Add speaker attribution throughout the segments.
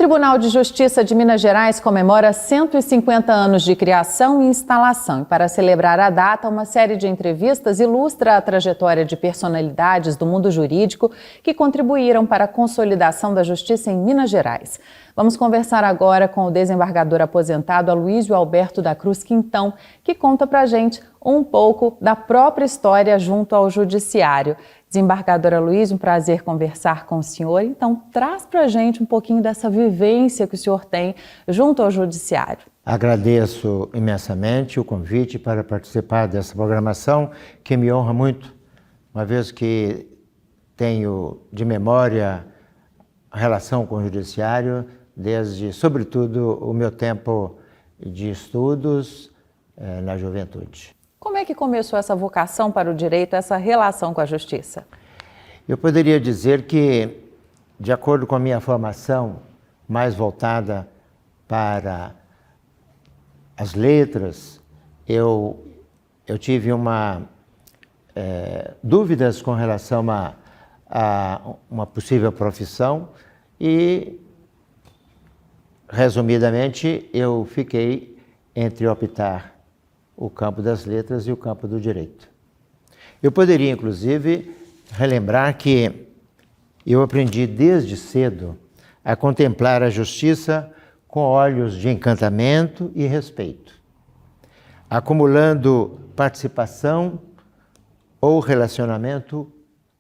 Speaker 1: Tribunal de Justiça de Minas Gerais comemora 150 anos de criação e instalação. E para celebrar a data, uma série de entrevistas ilustra a trajetória de personalidades do mundo jurídico que contribuíram para a consolidação da justiça em Minas Gerais. Vamos conversar agora com o desembargador aposentado Aloísio Alberto da Cruz Quintão, que conta pra gente um pouco da própria história junto ao Judiciário. Desembargador Aloísio, um prazer conversar com o senhor. Então, traz pra gente um pouquinho dessa vivência que o senhor tem junto ao Judiciário.
Speaker 2: Agradeço imensamente o convite para participar dessa programação, que me honra muito, uma vez que tenho de memória a relação com o Judiciário desde, sobretudo, o meu tempo de estudos na juventude.
Speaker 1: Como é que começou essa vocação para o direito, essa relação com a justiça?
Speaker 2: Eu poderia dizer que, de acordo com a minha formação mais voltada para as letras, eu tive dúvidas com relação a uma possível profissão e, resumidamente, eu fiquei entre optar o campo das letras e o campo do direito. Eu poderia, inclusive, relembrar que eu aprendi desde cedo a contemplar a justiça com olhos de encantamento e respeito, acumulando participação ou relacionamento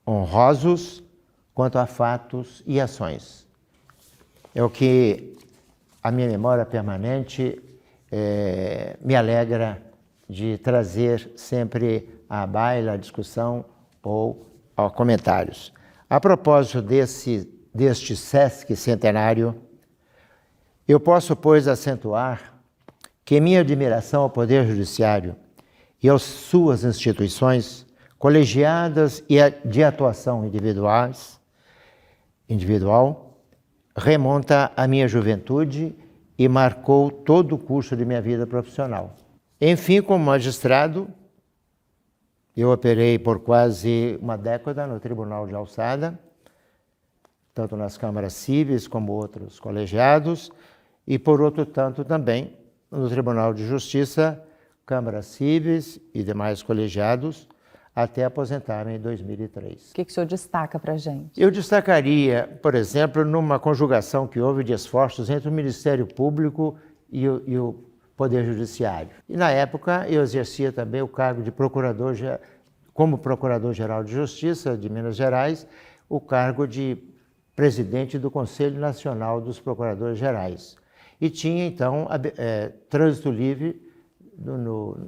Speaker 2: honrosos quanto a fatos e ações. É o que a minha memória permanente me alegra de trazer sempre à baila, à discussão ou a comentários. A propósito deste Sesc centenário, eu posso, pois, acentuar que minha admiração ao Poder Judiciário e às suas instituições colegiadas e de atuação individual remonta à minha juventude e marcou todo o curso de minha vida profissional. Enfim, como magistrado, eu operei por quase uma década no Tribunal de Alçada, tanto nas câmaras cíveis como outros colegiados, e por outro tanto também no Tribunal de Justiça, câmaras cíveis e demais colegiados, até aposentar-me em 2003.
Speaker 1: O que o senhor destaca para a gente?
Speaker 2: Eu destacaria, por exemplo, numa conjugação que houve de esforços entre o Ministério Público e o Poder Judiciário. E na época eu exercia também o cargo de como Procurador-Geral de Justiça de Minas Gerais, o cargo de presidente do Conselho Nacional dos Procuradores Gerais. E tinha então trânsito livre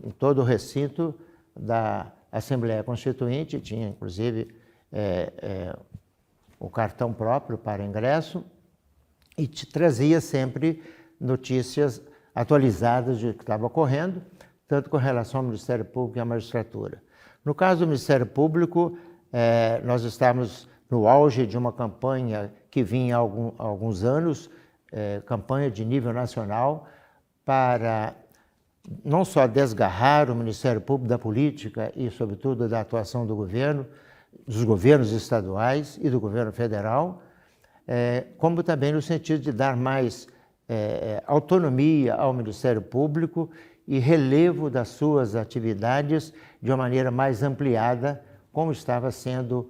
Speaker 2: em todo o recinto da Assembleia Constituinte, tinha inclusive o cartão próprio para ingresso e trazia sempre notícias atualizadas de que estava ocorrendo, tanto com relação ao Ministério Público e à magistratura. No caso do Ministério Público, nós estávamos no auge de uma campanha que vinha há alguns anos, campanha de nível nacional, para não só desgarrar o Ministério Público da política e, sobretudo, da atuação do governo, dos governos estaduais e do governo federal, como também no sentido de dar mais autonomia ao Ministério Público e relevo das suas atividades de uma maneira mais ampliada, como estava sendo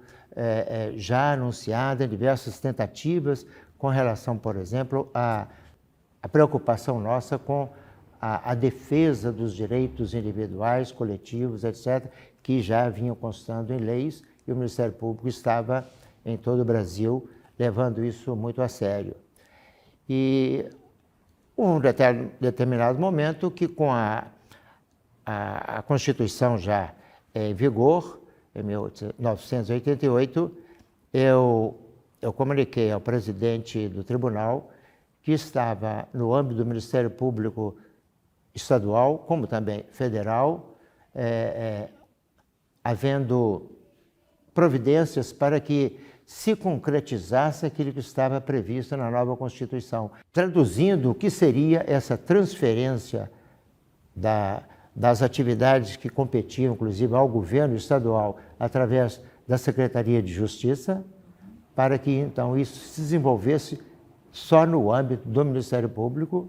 Speaker 2: já anunciada em diversas tentativas com relação, por exemplo, à preocupação nossa com a defesa dos direitos individuais, coletivos, etc., que já vinham constando em leis e o Ministério Público estava em todo o Brasil levando isso muito a sério. E um determinado momento que com a Constituição já em vigor, em 1988, eu comuniquei ao presidente do tribunal que estava no âmbito do Ministério Público Estadual, como também federal, havendo providências para que se concretizasse aquilo que estava previsto na nova Constituição, traduzindo o que seria essa transferência das atividades que competiam, inclusive, ao governo estadual, através da Secretaria de Justiça, para que, então, isso se desenvolvesse só no âmbito do Ministério Público,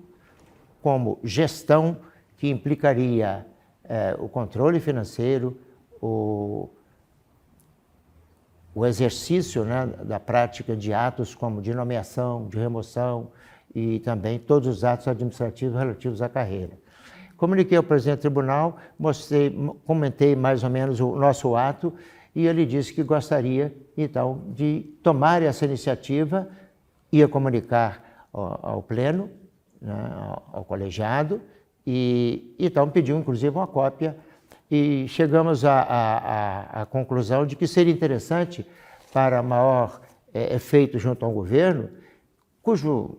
Speaker 2: como gestão que implicaria o controle financeiro, o exercício, né, da prática de atos como de nomeação, de remoção e também todos os atos administrativos relativos à carreira. Comuniquei ao presidente do tribunal, comentei mais ou menos o nosso ato e ele disse que gostaria, então, de tomar essa iniciativa, ia comunicar ao pleno, né, ao colegiado, e então pediu, inclusive, uma cópia, e chegamos à conclusão de que seria interessante, para maior efeito junto ao governo, cujo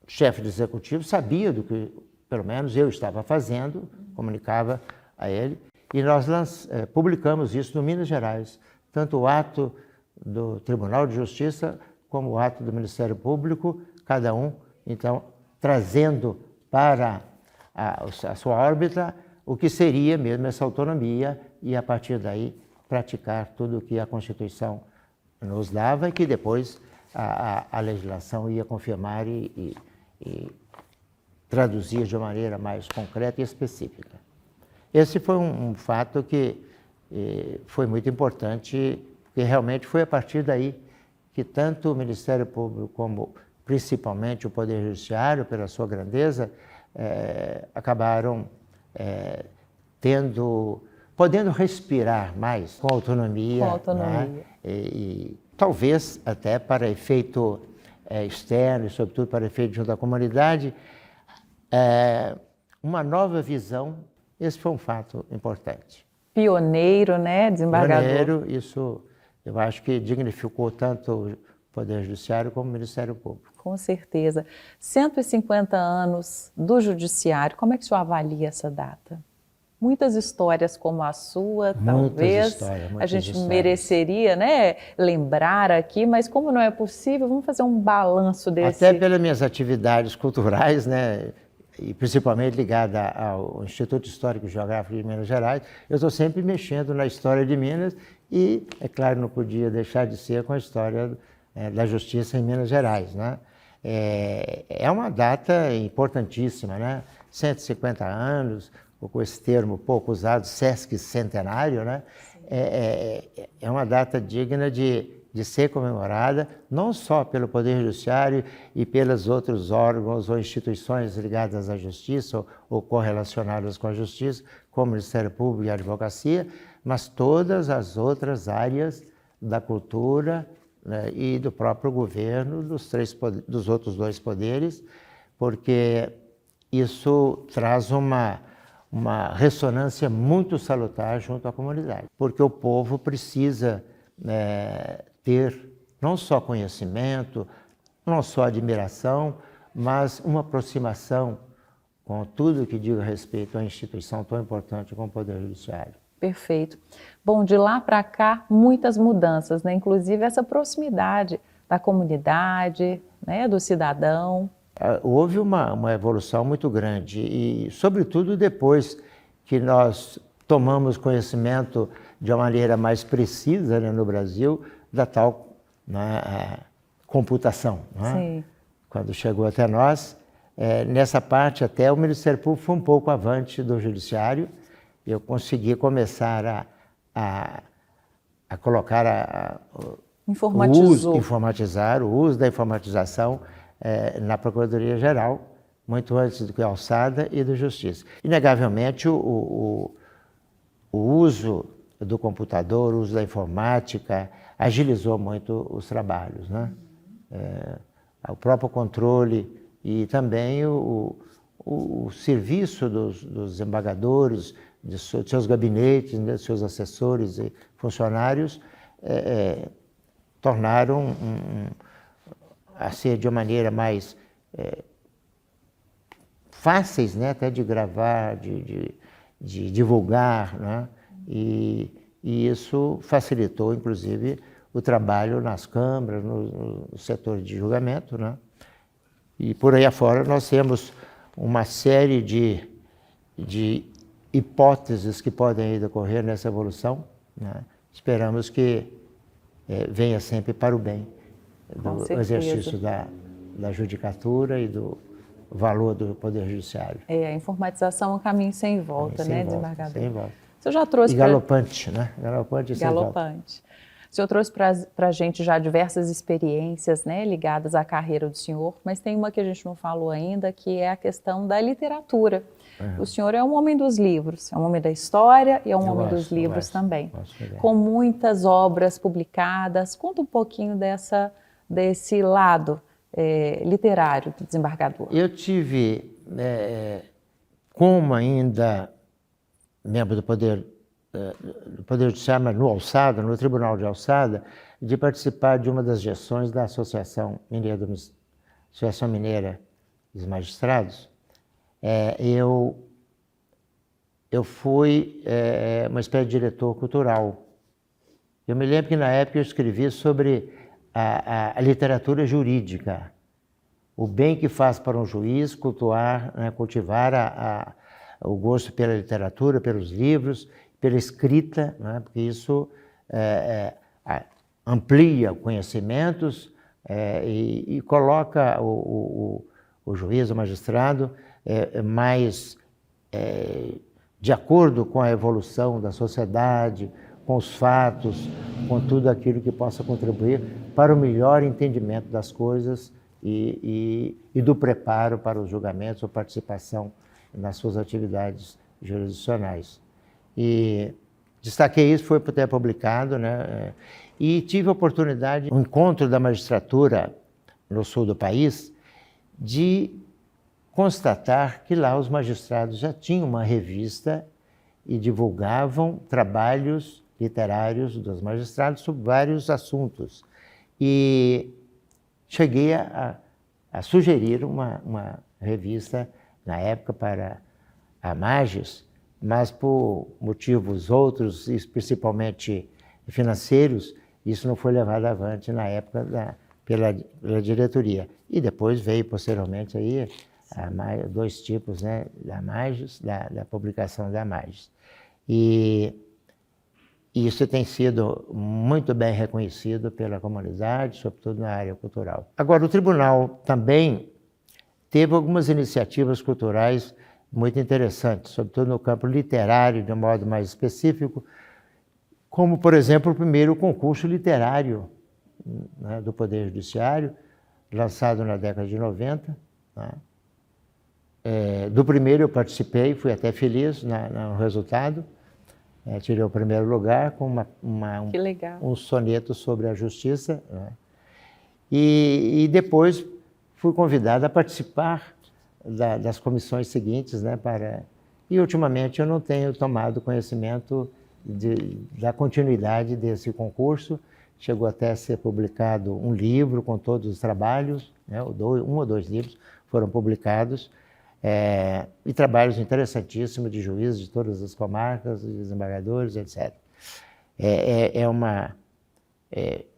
Speaker 2: chefe de executivo sabia do que, pelo menos, eu estava fazendo, comunicava a ele, e nós publicamos isso no Minas Gerais, tanto o ato do Tribunal de Justiça como o ato do Ministério Público, cada um, então, trazendo para a sua órbita o que seria mesmo essa autonomia e, a partir daí, praticar tudo o que a Constituição nos dava e que depois a legislação ia confirmar e traduzir de uma maneira mais concreta e específica. Esse foi um fato que foi muito importante, porque realmente foi a partir daí que tanto o Ministério Público como principalmente o Poder Judiciário, pela sua grandeza, acabaram podendo respirar mais com autonomia.
Speaker 1: Com autonomia.
Speaker 2: Né? E talvez até para efeito externo e sobretudo para efeito junto à comunidade, uma nova visão. Esse foi um fato importante.
Speaker 1: Pioneiro, né, desembargador?
Speaker 2: Pioneiro, isso eu acho que dignificou tanto o Poder Judiciário como o Ministério Público.
Speaker 1: Com certeza. 150 anos do Judiciário, como é que o senhor avalia essa data? Muitas histórias como a sua, talvez a gente mereceria, né, lembrar aqui, mas como não é possível, vamos fazer um balanço desse.
Speaker 2: Até pelas minhas atividades culturais, né, e principalmente ligada ao Instituto Histórico e Geográfico de Minas Gerais, eu estou sempre mexendo na história de Minas e, é claro, não podia deixar de ser com a história da justiça em Minas Gerais, né? É uma data importantíssima, né? 150 anos, ou com esse termo pouco usado, Sesc Centenário, né? É uma data digna de ser comemorada, não só pelo Poder Judiciário e pelos outros órgãos ou instituições ligadas à Justiça ou correlacionadas com a Justiça, como o Ministério Público e a Advocacia, mas todas as outras áreas da cultura, né, e do próprio governo, dos outros dois poderes, porque isso traz uma ressonância muito salutar junto à comunidade, porque o povo precisa ter não só conhecimento, não só admiração, mas uma aproximação com tudo que diga respeito à instituição tão importante como o Poder Judiciário.
Speaker 1: Perfeito. Bom, de lá para cá, muitas mudanças, né? Inclusive essa proximidade da comunidade, né? Do cidadão.
Speaker 2: Houve uma evolução muito grande e, sobretudo, depois que nós tomamos conhecimento de uma maneira mais precisa, né, no Brasil, da tal, né, computação. Né? Sim. Quando chegou até nós, nessa parte até o Ministério Público foi um pouco avante do Judiciário. Eu consegui começar a colocar informatizar o uso da informatização na Procuradoria-Geral, muito antes do que a Alçada e do Justiça. Inegavelmente, o uso do computador, o uso da informática, agilizou muito os trabalhos, né? O próprio controle e também o serviço dos desembargadores, de seus gabinetes, né, de seus assessores e funcionários, tornaram a ser de uma maneira mais fáceis, né, até de gravar, de divulgar, né? E isso facilitou, inclusive, o trabalho nas câmaras, no setor de julgamento, né? E por aí afora nós temos uma série de hipóteses que podem ainda ocorrer nessa evolução, né? Esperamos que venha sempre para o bem do exercício da judicatura e do valor do Poder Judiciário.
Speaker 1: A informatização é um caminho sem volta,
Speaker 2: sem
Speaker 1: né,
Speaker 2: volta,
Speaker 1: desembargador?
Speaker 2: Sem volta.
Speaker 1: O senhor já trouxe...
Speaker 2: E galopante, né? Galopante e sem volta.
Speaker 1: Galopante. O senhor trouxe para a gente já diversas experiências, né, ligadas à carreira do senhor, mas tem uma que a gente não falou ainda, que é a questão da literatura. O senhor é um homem dos livros, é um homem da história e é um homem dos livros também. Com muitas obras publicadas. Conta um pouquinho desse lado literário do desembargador.
Speaker 2: Eu tive, como ainda membro do Poder Judiciário, mas no Alçada, no Tribunal de Alçada, de participar de uma das gestões da Associação Mineira dos Magistrados. Eu fui uma espécie de diretor cultural. Eu me lembro que na época eu escrevi sobre a literatura jurídica, o bem que faz para um juiz cultuar, né, cultivar o gosto pela literatura, pelos livros, pela escrita, né, porque isso amplia conhecimentos e coloca o juiz, o magistrado, mais de acordo com a evolução da sociedade, com os fatos, com tudo aquilo que possa contribuir para o melhor entendimento das coisas e do preparo para os julgamentos ou participação nas suas atividades jurisdicionais. E destaquei isso, foi até publicado, né? E tive a oportunidade, no encontro da magistratura no sul do país, de constatar que lá os magistrados já tinham uma revista e divulgavam trabalhos literários dos magistrados sobre vários assuntos. E cheguei a sugerir uma revista, na época, para a Magis, mas por motivos outros, e principalmente financeiros, isso não foi levado avante na época pela diretoria. E depois veio, posteriormente, aí, dois tipos, né, da Magis, da publicação da Magis. E isso tem sido muito bem reconhecido pela comunidade, sobretudo na área cultural. Agora, o tribunal também teve algumas iniciativas culturais muito interessantes, sobretudo no campo literário, de um modo mais específico, como, por exemplo, o primeiro concurso literário, né, do Poder Judiciário, lançado na década de 90. Né? Do primeiro eu participei, fui até feliz no resultado. Tirei o primeiro lugar com um soneto sobre a justiça. Né? E depois fui convidado a participar das comissões seguintes, né, e ultimamente eu não tenho tomado conhecimento da continuidade desse concurso. Chegou até a ser publicado um livro com todos os trabalhos, né, um ou dois livros foram publicados, e trabalhos interessantíssimos de juízes de todas as comarcas, de desembargadores, etc.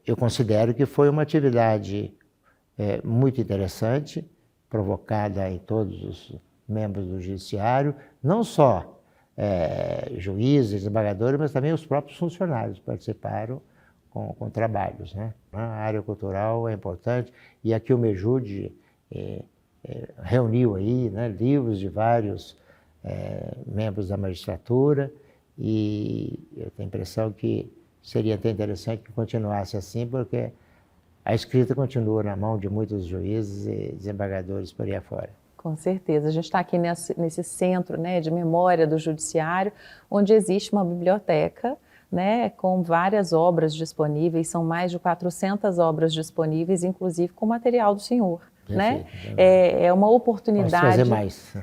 Speaker 2: Eu considero que foi uma atividade muito interessante, provocada em todos os membros do judiciário, não só juízes, desembargadores, mas também os próprios funcionários participaram com trabalhos, né? A área cultural é importante, e aqui o MEJUD reuniu aí, né, livros de vários membros da magistratura, e eu tenho a impressão que seria até interessante que continuasse assim, porque a escrita continua na mão de muitos juízes e desembargadores por aí afora.
Speaker 1: Com certeza. A gente está aqui nesse centro, né, de memória do judiciário, onde existe uma biblioteca, né, com várias obras disponíveis, são mais de 400 obras disponíveis, inclusive com material do senhor. Né? É uma oportunidade.
Speaker 2: Posso fazer mais.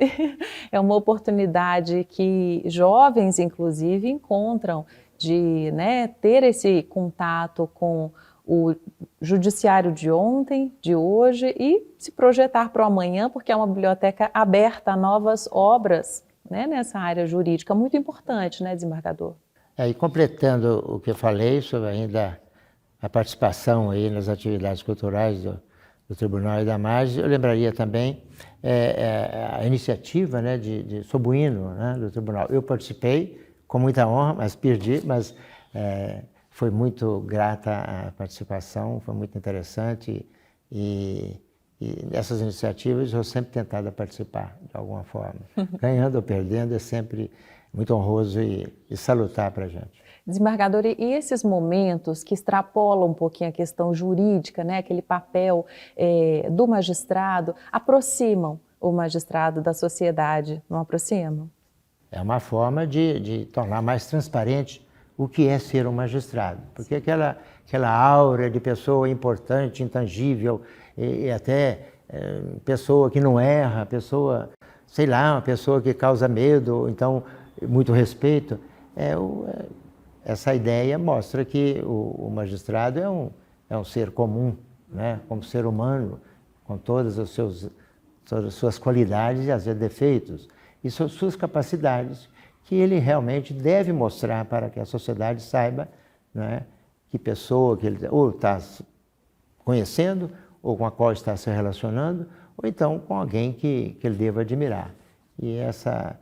Speaker 1: É uma oportunidade que jovens, inclusive, encontram de, né, ter esse contato com o judiciário de ontem, de hoje, e se projetar para o amanhã, porque é uma biblioteca aberta a novas obras, né, nessa área jurídica, muito importante, né, desembargador?
Speaker 2: E completando o que eu falei sobre ainda a participação aí nas atividades culturais do Tribunal e da Magis, eu lembraria também a iniciativa, né, sob o hino, né, do Tribunal. Eu participei com muita honra, mas perdi, mas foi muito grata a participação, foi muito interessante, e E nessas iniciativas eu sempre tentado participar de alguma forma. Ganhando ou perdendo é sempre muito honroso e salutar para a gente.
Speaker 1: Desembargador, e esses momentos que extrapolam um pouquinho a questão jurídica, né, aquele papel do magistrado, aproximam o magistrado da sociedade, não aproximam?
Speaker 2: É uma forma de tornar mais transparente o que é ser um magistrado. Porque aquela aura de pessoa importante, intangível, e até pessoa que não erra, pessoa, sei lá, uma pessoa que causa medo, então muito respeito. Essa ideia mostra que o magistrado é um ser comum, né? Como ser humano, com todas as suas qualidades e às vezes defeitos, e suas capacidades, que ele realmente deve mostrar para que a sociedade saiba, né, que pessoa que ele ou está conhecendo, ou com a qual está se relacionando, ou então com alguém que ele deva admirar. E essa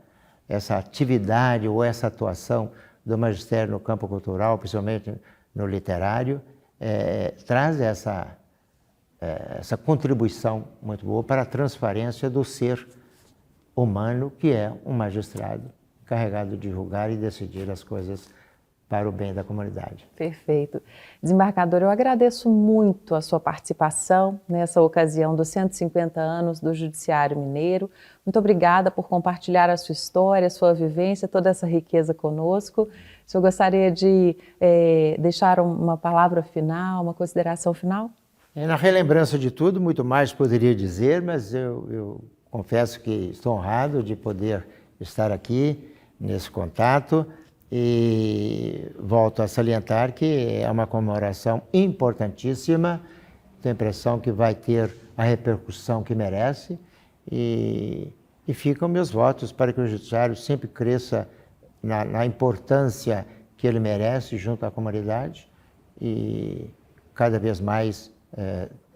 Speaker 2: atividade ou essa atuação do magistério no campo cultural, principalmente no literário, traz essa contribuição muito boa para a transparência do ser humano, que é um magistrado carregado de julgar e decidir as coisas para o bem da comunidade.
Speaker 1: Perfeito. Desembargador, eu agradeço muito a sua participação nessa ocasião dos 150 anos do Judiciário Mineiro. Muito obrigada por compartilhar a sua história, a sua vivência, toda essa riqueza conosco. O senhor gostaria de deixar uma palavra final, uma consideração final?
Speaker 2: Na relembrança de tudo, muito mais poderia dizer, mas eu confesso que estou honrado de poder estar aqui nesse contato. E volto a salientar que é uma comemoração importantíssima, tenho a impressão que vai ter a repercussão que merece, e ficam meus votos para que o Judiciário sempre cresça na importância que ele merece junto à comunidade e cada vez mais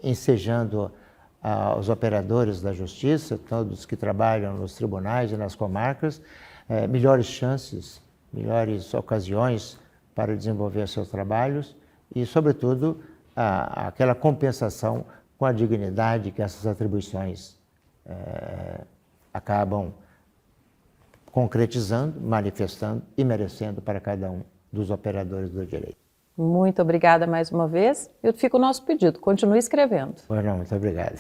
Speaker 2: ensejando aos operadores da justiça, todos que trabalham nos tribunais e nas comarcas, melhores chances, melhores ocasiões para desenvolver seus trabalhos e, sobretudo, aquela compensação com a dignidade que essas atribuições acabam concretizando, manifestando e merecendo para cada um dos operadores do direito.
Speaker 1: Muito obrigada mais uma vez. E fica o nosso pedido, continue escrevendo.
Speaker 2: Pois não, muito obrigado.